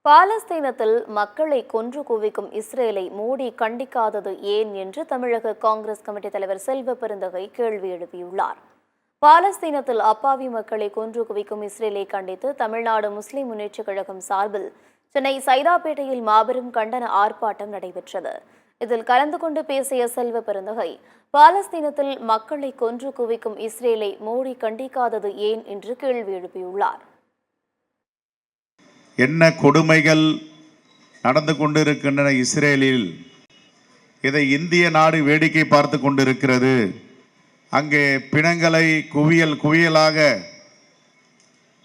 பாலஸ்தீனத்தில் மக்களை கொன்று குவிக்கும் இஸ்ரேலை மோடி கண்டிக்காதது ஏன் என்று தமிழக காங்கிரஸ் கமிட்டி தலைவர் செல்வ பெருந்தகை கேள்வி எழுப்பியுள்ளார். பாலஸ்தீனத்தில் அப்பாவி மக்களை கொன்று குவிக்கும் இஸ்ரேலை கண்டித்து தமிழ்நாடு முஸ்லிம் முன்னேற்றக் கழகம் சார்பில் சென்னை சைதாப்பேட்டையில் மாபெரும் கண்டன ஆர்ப்பாட்டம் நடைபெற்றது. இதில் கலந்து கொண்டு பேசிய செல்வ பெருந்தகை, பாலஸ்தீனத்தில் மக்களை கொன்று குவிக்கும் இஸ்ரேலை மோடி கண்டிக்காதது ஏன் என்று கேள்வி எழுப்பியுள்ளார். என்ன கொடுமைகள் நடந்து கொண்டிருக்கின்றன இஸ்ரேலில். இதை இந்திய நாடு வேடிக்கை பார்த்து கொண்டிருக்கிறது. அங்கே பிணங்களை குவியல் குவியலாக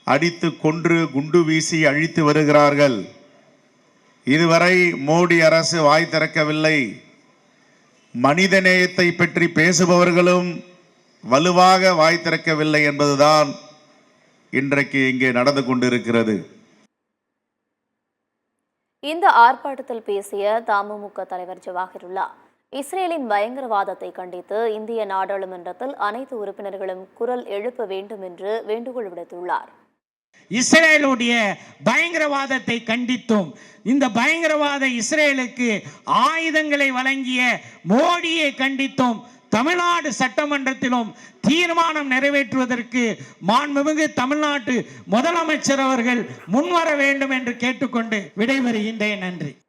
அடித்து கொன்று குண்டு வீசி அழித்து வருகிறார்கள். இதுவரை மோடி அரசு வாய் திறக்கவில்லை. மனிதநேயத்தை பற்றி பேசுபவர்களும் வலுவாக வாய் திறக்கவில்லை என்பதுதான் இன்றைக்கு இங்கே நடந்து கொண்டிருக்கிறது. இந்த ஆர்ப்பாட்டத்தில் பேசிய தமுமுக தலைவர் ஜவாஹிருல்லா, இஸ்ரேலின் பயங்கரவாதத்தை கண்டித்து இந்திய நாடாளுமன்றத்தில் அனைத்து உறுப்பினர்களும் குரல் எழுப்ப வேண்டும் என்று வேண்டுகோள் விடுத்துள்ளார். இஸ்ரேலுடைய பயங்கரவாதத்தை கண்டித்தும் இந்த பயங்கரவாத இஸ்ரேலுக்கு ஆயுதங்களை வழங்கிய மோடியை கண்டித்தும் தமிழ்நாடு சட்டமன்றத்திலும் தீர்மானம் நிறைவேற்றுவதற்கு மாண்புமிகு தமிழ்நாட்டு முதலமைச்சர் அவர்கள் முன்வர வேண்டும் என்று கேட்டுக்கொண்டு விடைபெறுகின்றேன். நன்றி.